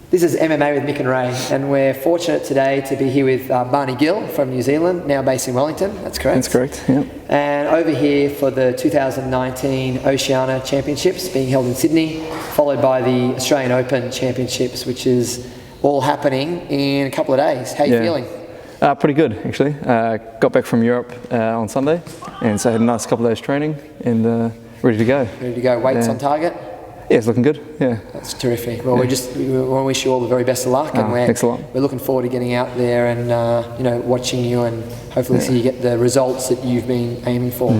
This is MMA with Mick and Ray, and we're fortunate today to be here with Barney Gill from New Zealand, now based in Wellington. That's correct? That's correct, yeah. And over here for the 2019 Oceania Championships being held in Sydney, followed by the Australian Open Championships, which is all happening in a couple of days. How are you feeling? Pretty good, actually. Got back from Europe on Sunday, and so had a nice couple of days training and ready to go. Ready to go. Weights on target? Yeah, it's looking good, yeah. That's terrific. Well, we want to wish you all the very best of luck, and we're looking forward to getting out there and watching you and hopefully see you get the results that you've been aiming for.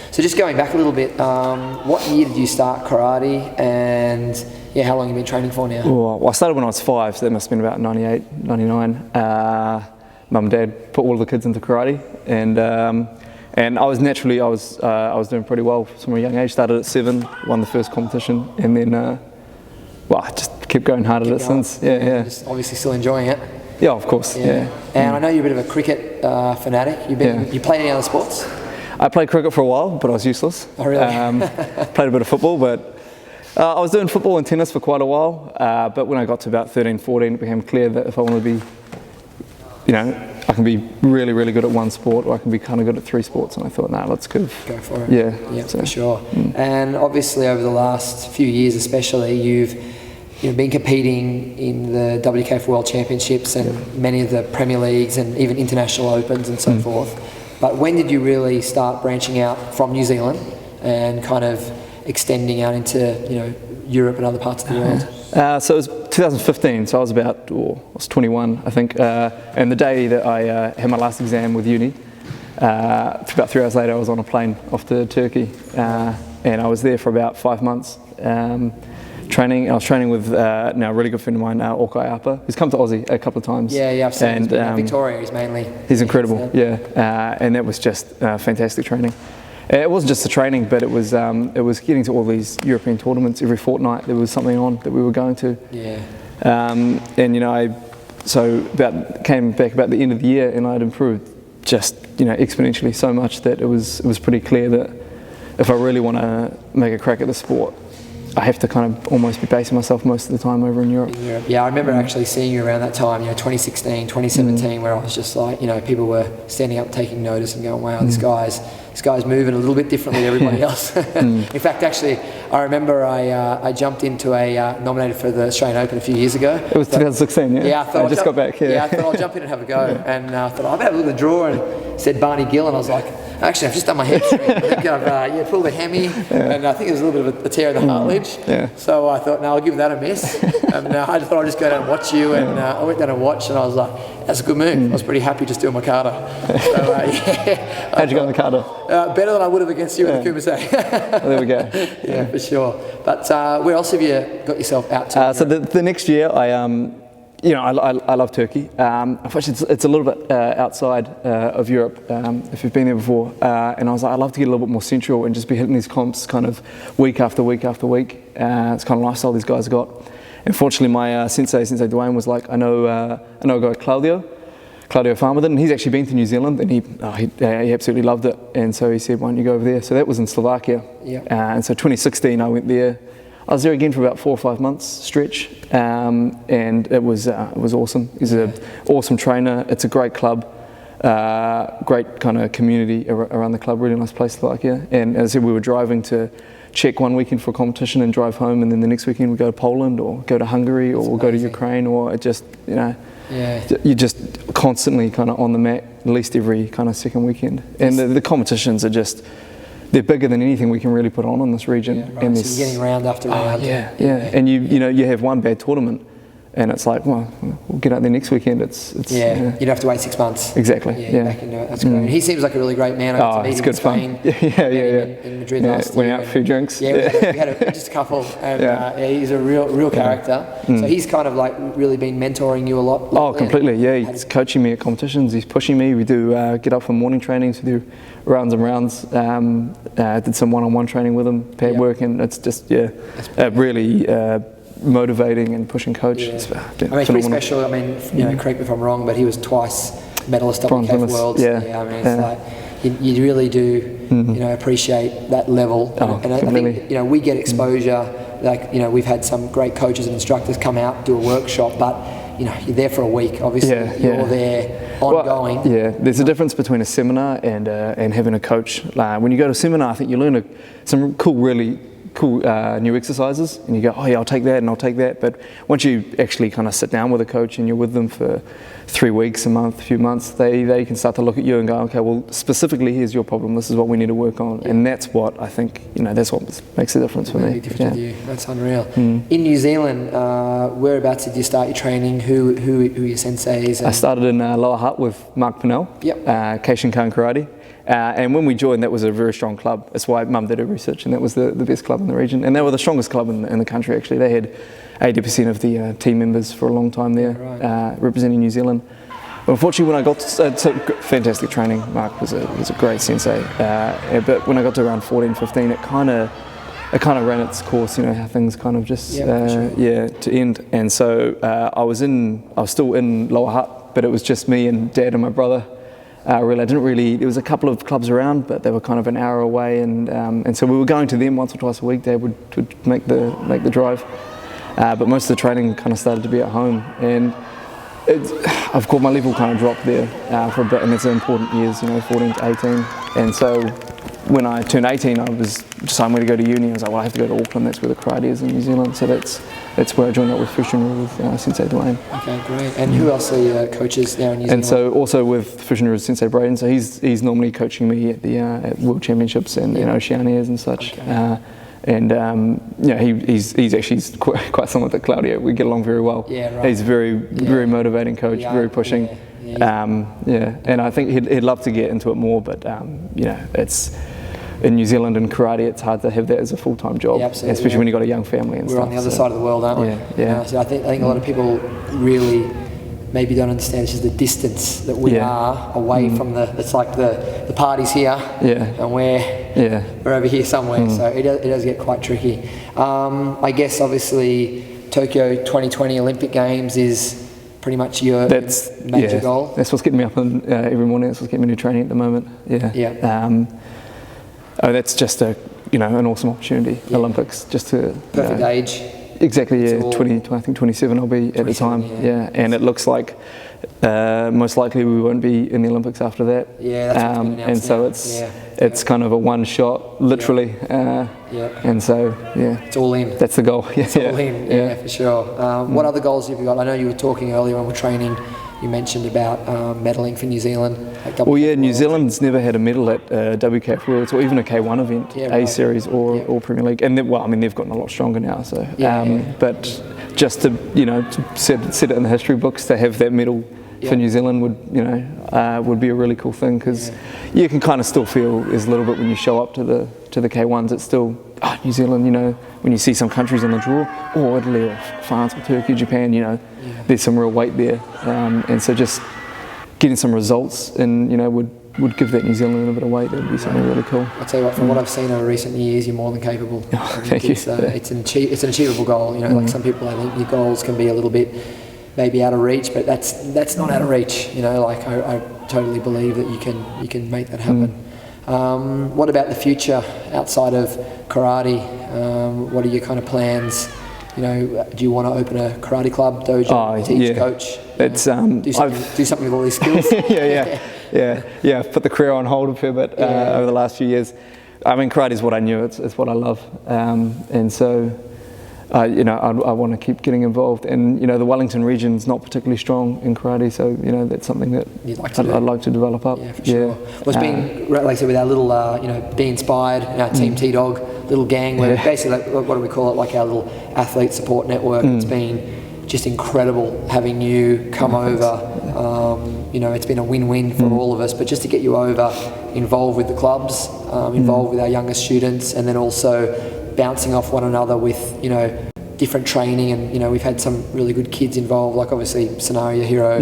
So just going back a little bit, what year did you start karate, and how long have you been training for now? Well, I started when I was 5, so that must have been about 98, 99. Mum and Dad put all the kids into karate, and I was doing pretty well from a young age. Started at 7, won the first competition, and then I just kept going hard at it since. Yeah. Just obviously still enjoying it. Yeah, of course. Yeah. And I know you're a bit of a cricket fanatic. You played any other sports? I played cricket for a while, but I was useless. Oh, really? Played a bit of football, but I was doing football and tennis for quite a while. But when I got to about 13, 14, it became clear that if I want to be, I can be really, really good at one sport, or I can be kind of good at 3 sports. And I thought, let's go for it. Yeah, for sure. And obviously, over the last few years, especially, you've been competing in the WKF World Championships and many of the Premier Leagues and even international opens and so forth. But when did you really start branching out from New Zealand and kind of extending out into Europe and other parts of the world? So it was 2015, so I was I was 21, I think, and the day that I had my last exam with uni, about 3 hours later I was on a plane off to Turkey, and I was there for about 5 months training. I was training with now a really good friend of mine, Orkai Apa, who's come to Aussie a couple of times. Yeah, I've seen him in Victoria, he's incredible, and that was just fantastic training. It wasn't just the training, but it was getting to all these European tournaments every fortnight. There was something on that we were going to. Yeah. And I came back about the end of the year, and I'd improved just exponentially so much that it was pretty clear that if I really want to make a crack at the sport, I have to kind of almost be basing myself most of the time over in Europe. Yeah, I remember actually seeing you around that time, 2016, 2017, where I was just like, people were standing up, taking notice, and going, "Wow, this guy's moving a little bit differently to everybody else." In fact, actually, I remember I jumped into nominated for the Australian Open a few years ago. It was 2016, yeah. Yeah, I just got back. Yeah, I thought I'll jump in and have a go, and I thought I'll have a look at the draw, and said Barney Gill, and I was like, actually, I've just done my hamstring. I think I've pulled a hammy, and I think it was a little bit of a tear in the cartilage. So I thought, I'll give that a miss. And I just thought I'd just go down and watch you, and I went down and watched, and I was like, that's a good move. I was pretty happy just doing my kata. So, How'd you go in the kata? Better than I would have against you in the Kumase. Well, there we go. Yeah, for sure. But where else have you got yourself out to? So the next year, I love Turkey. Unfortunately, it's a little bit outside of Europe, if you've been there before. And I was like, I'd love to get a little bit more central and just be hitting these comps kind of week after week after week. It's kind of lifestyle these guys got. Unfortunately, my sensei Dwayne, was like, I know a guy, Claudio Farmadon, and he's actually been to New Zealand, and he absolutely loved it. And so he said, why don't you go over there? So that was in Slovakia. And so 2016, I went there. I was there again for about 4 or 5 months stretch, and it was awesome. He's an awesome trainer. It's a great club, great kind of community around the club. Really nice place, Slovakia. And as I said, we were driving to Czech one weekend for a competition and drive home, and then the next weekend we go to Poland or go to Hungary or go to Ukraine, or it just you're just constantly kind of on the mat at least every kind of second weekend, and the competitions are just. They're bigger than anything we can really put on in this region. Yeah, right. And so you're getting round after round. And you have one bad tournament, and it's like, well, we'll get out there next weekend. It's you don't have to wait 6 months. Exactly. Back into it. That's great. He seems like a really great man. I got to meet him in Spain. In Madrid last year. Went out for a few drinks. We had just a couple, and he's a real character. So he's kind of like really been mentoring you a lot. Lately. Oh, completely. Yeah, he's coaching me at competitions. He's pushing me. We do get up for morning trainings. We do rounds and rounds. Did some one-on-one training with him, pad work, and it's just really motivating and pushing coach. It's pretty special. Correct me if I'm wrong, but he was twice medalist WKF Worlds. It's like you really do appreciate that level. And I think we get exposure like, you know, we've had some great coaches and instructors come out, do a workshop, but, you know, you're there for a week. Obviously, you're there ongoing. Well, there's a difference between a seminar and having a coach. When you go to a seminar, I think you learn some really cool new exercises, and you go, oh yeah, I'll take that and I'll take that. But once you actually kind of sit down with a coach and you're with them for 3 weeks, a few months, they can start to look at you and go, okay, well, specifically here's your problem, this is what we need to work on. And that's what I think, you know, that's what makes a difference for me. Difference with you. That's unreal. In New Zealand, whereabouts did you start your training? Who are your senseis? I started in Lower Hutt with Mark Pinnell, Keishinkan Karate. And when we joined, that was a very strong club. That's why Mum did her research, and that was the best club in the region. And they were the strongest club in the country, actually. They had 80% of the team members for a long time there, representing New Zealand. But unfortunately, when I got to fantastic training, Mark was a great sensei. But when I got to around 14, 15, it kind of ran its course, you know, how things kind of just, to end. And so I was still in Lower Hutt, but it was just me and Dad and my brother. There was a couple of clubs around, but they were kind of an hour away, and so we were going to them once or twice a week. Dad would make the drive, but most of the training kind of started to be at home, and I've got my level kind of dropped there for a bit, and it's important years, you know, 14 to 18, and so when I turned 18, I was deciding where to go to uni. I was like, well, I have to go to Auckland. That's where the karate is in New Zealand. So that's where I joined up with Fushinru with Sensei Dwayne. Okay, great. And who else are your coaches now in New Zealand? And so also with Fushinru Sensei Braden. So he's normally coaching me at the at World Championships and Oceanias and such. Okay. He's actually quite similar to Claudio. We get along very well. Yeah, right. He's very motivating coach, very pushing. And I think he'd love to get into it more, but you know, it's in New Zealand and karate, it's hard to have that as a full-time job, especially when you've got a young family and stuff. We're on the other side of the world, aren't we? So I think a lot of people really maybe don't understand it's just the distance that we are away from it's like the party's here and we're over here somewhere, so it does get quite tricky. I guess obviously Tokyo 2020 Olympic Games is pretty much your major goal. That's what's getting me up every morning. That's what's getting me to training at the moment. That's just an awesome opportunity. Olympics, just to perfect age. Exactly. Yeah, 20. I think 27. I'll be at the time. And it looks like most likely we won't be in the Olympics after that. Yeah, that's what's been announced and so it's kind of a one shot, literally. And so it's all in. That's the goal. It's all in. For sure. What other goals have you got? I know you were talking earlier when we're training. You mentioned about medaling for New Zealand. New Zealand's never had a medal at WKF Worlds or even a K1 event, A Series or Premier League. And they've gotten a lot stronger now. So, but just to set it in the history books to have that medal for New Zealand would be a really cool thing, because you can kind of still feel there's a little bit when you show up to the K1s. It's still New Zealand. When you see some countries on the draw, or Italy or France or Turkey, Japan, there's some real weight there, and so just getting some results and would give that New Zealand a bit of weight. That would be something really cool. I'll tell you what, from what I've seen over recent years, you're more than capable. Thank you. It's an achievable goal. Like some people, I think your goals can be a little bit maybe out of reach, but that's not out of reach. I totally believe that you can make that happen. What about the future outside of karate? What are your kind of plans? Do you want to open a karate club, dojo, teach, coach? It's do something with all these skills. I've put the career on hold a fair bit over the last few years. I mean, karate is what I knew. It's what I love, and so I want to keep getting involved. And the Wellington region is not particularly strong in karate, so that's something that I'd like to develop up. Yeah, for sure. Well, it's been, like I said, with our little, Be Inspired, our Team T-Dog, little gang, where basically, what do we call it, like our little athlete support network. It's been just incredible having you come over. It's been a win-win for all of us, but just to get you over, involved with the clubs, involved with our younger students, and then also bouncing off one another with, different training, and we've had some really good kids involved, like obviously Scenario Hero,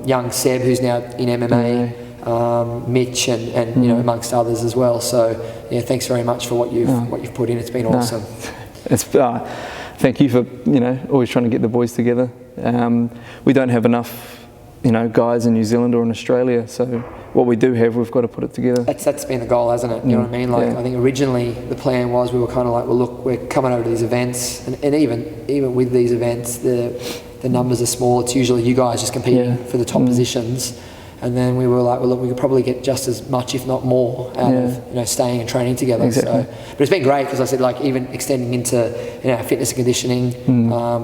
young Seb, who's now in MMA, Mitch, and amongst others as well. So thanks very much for what you've put in. It's been awesome. It's thank you for always trying to get the boys together. We don't have enough guys in New Zealand or in Australia, so what we do have, we've got to put it together. That's been the goal, hasn't it? You know what I mean? Like, I think originally the plan was we were kind of like, well, look, we're coming over to these events, and even with these events, the numbers are small. It's usually you guys just competing for the top positions. And then we were like, well, look, we could probably get just as much, if not more, out of staying and training together. Exactly. So, but it's been great because I said, like, even extending into fitness and conditioning,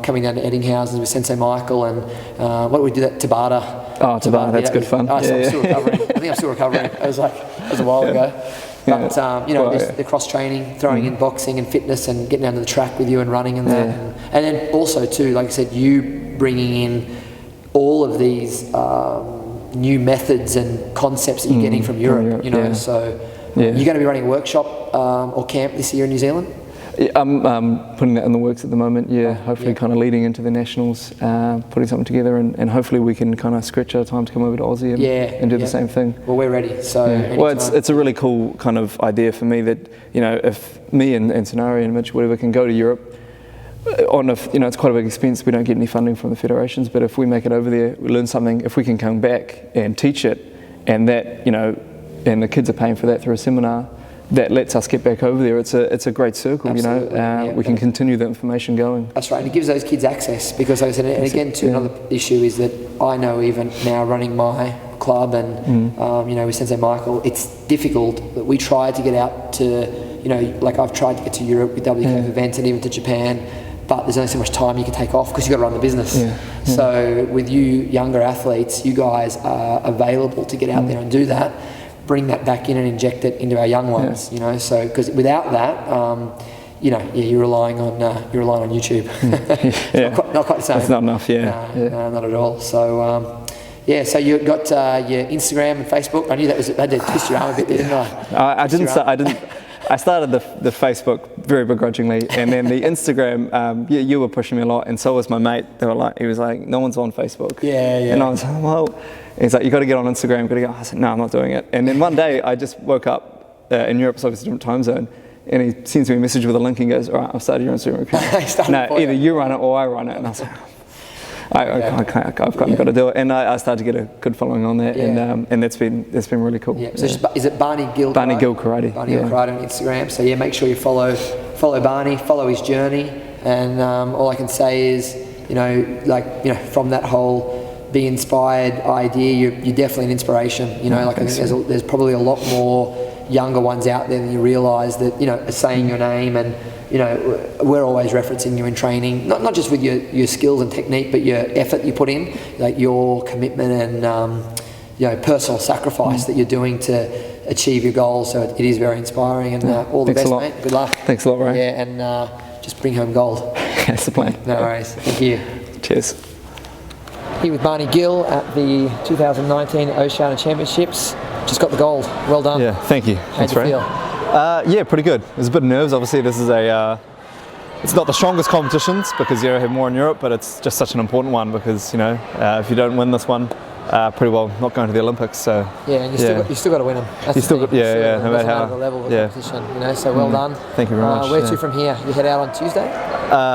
coming down to Ettingshausen with Sensei Michael, and what did we do at Tabata? Oh, Tabata, that's good fun. I'm still recovering. I think I'm still recovering. It was a while ago. But the cross training, throwing in boxing and fitness, and getting down to the track with you and running and that, and then also too, like I said, you bringing in all of these new methods and concepts that you're getting from Europe. So you're going to be running a workshop or camp this year in New Zealand. I'm putting that in the works at the moment. Hopefully kind of leading into the nationals, putting something together, and hopefully we can kind of stretch our time to come over to Aussie and do the same thing. Well, we're ready. So well, it's a really cool kind of idea for me that if me and Sonari and Mitch, whatever, can go to Europe on it's quite a big expense. We don't get any funding from the federations, but if we make it over there, we learn something. If we can come back and teach it, and that and the kids are paying for that through a seminar, that lets us get back over there. It's a great circle. Absolutely. We can continue the information going. That's right, and it gives those kids access, because like I said, and again too, another issue is that I know even now running my club and with Sensei Michael, it's difficult. But we try to get out to like I've tried to get to Europe with WKF events and even to Japan. But there's only so much time you can take off because you've got to run the business. So with you younger athletes, you guys are available to get out there and do that, bring that back in and inject it into our young ones. So because without that, you're relying on YouTube. Not quite the same. It's not enough. No, not at all. So. So you got your Instagram and Facebook. I knew that had to twist your arm a bit, didn't I? I didn't. I started the Facebook very begrudgingly, and then the Instagram, you were pushing me a lot, and so was my mate. He was like, no one's on Facebook. And I was like, well, he's like, you got to get on Instagram, you got to go. I said, no, I'm not doing it. And then one day I just woke up in Europe, so obviously a different time zone, and he sends me a message with a link and goes, all right, I've started your Instagram account. No, either you run it or I run it. And I was like, I've kind of got to do it, and I started to get a good following on that, and that's been really cool. So is it Barney Gill? Barney Gill Karate. Barney Gill Karate on Instagram. So make sure you follow Barney, follow his journey, and all I can say is, from that whole be inspired idea, you're definitely an inspiration. I think there's probably a lot more younger ones out there than you realise that are saying your name, and we're always referencing you in training, not just with your skills and technique, but your effort you put in, like your commitment and personal sacrifice that you're doing to achieve your goals. So it is very inspiring, and all the best, mate. Good luck. Thanks a lot, Ray. And just bring home gold. That's the plan. No worries. Thank you. Cheers. Here with Barney Gill at the 2019 Oceania Championships. Just got the gold. Well done. Yeah, thank you. How'd you feel? Pretty good. There's a bit of nerves. Obviously, this is it's not the strongest competitions because you have more in Europe, but it's just such an important one because if you don't win this one, pretty well not going to the Olympics. So and you still got to win them. That's no matter how the level of competition. So well done. Thank you very much. Where to from here? You head out on Tuesday?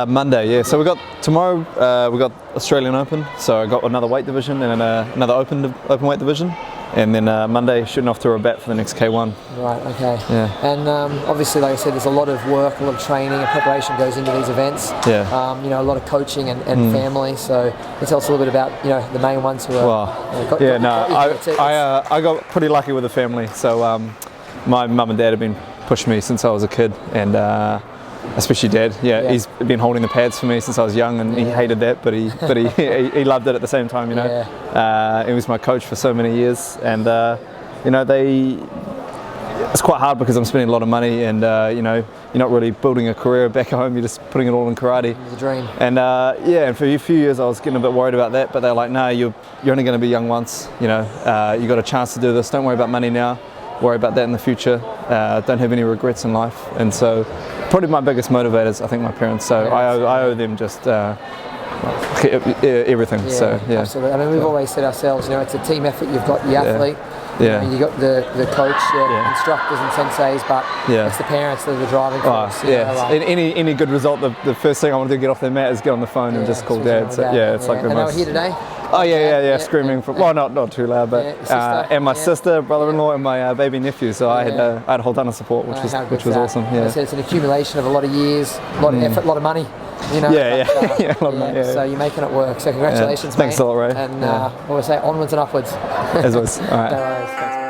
Monday. So we got tomorrow. We got Australian Open. So I got another weight division and another open weight division. And then Monday, shooting off to Rabat for the next K1. Right, okay. And obviously, like I said, there's a lot of work, a lot of training and preparation goes into these events. A lot of coaching and family. So can you tell us a little bit about, the main ones who are... I got pretty lucky with the family. So my mum and dad have been pushing me since I was a kid, and especially Dad. He's been holding the pads for me since I was young, and he hated that, but he loved it at the same time. He was my coach for so many years, and it's quite hard because I'm spending a lot of money, and you're not really building a career back home. You're just putting it all in karate. The dream. And and for a few years I was getting a bit worried about that, but they're like, no, you're only going to be young once. You got a chance to do this. Don't worry about money now. Worry about that in the future. Don't have any regrets in life. And so probably my biggest motivators, I think, my parents. So I owe them just everything. Absolutely. I mean, we've always said ourselves, it's a team effort. You've got the athlete, you've got the coach, instructors and senseis, but it's the parents that are the driving force. Any good result, the first thing I want to do get off their mat is get on the phone and just call Dad. So it's like the most. And they were here today? Oh yeah, screaming from, well, not too loud, but your sister, and my sister, brother-in-law, and my baby nephew. So I had a whole ton of support, which was awesome. Yeah. So it's an accumulation of a lot of years, a lot of effort, a lot of money. You know, yeah, a lot of money. So you're making it work. So congratulations, mate. Thanks a lot, Ray. And what do I say? Onwards and upwards. As always. All right. No worries. Thanks.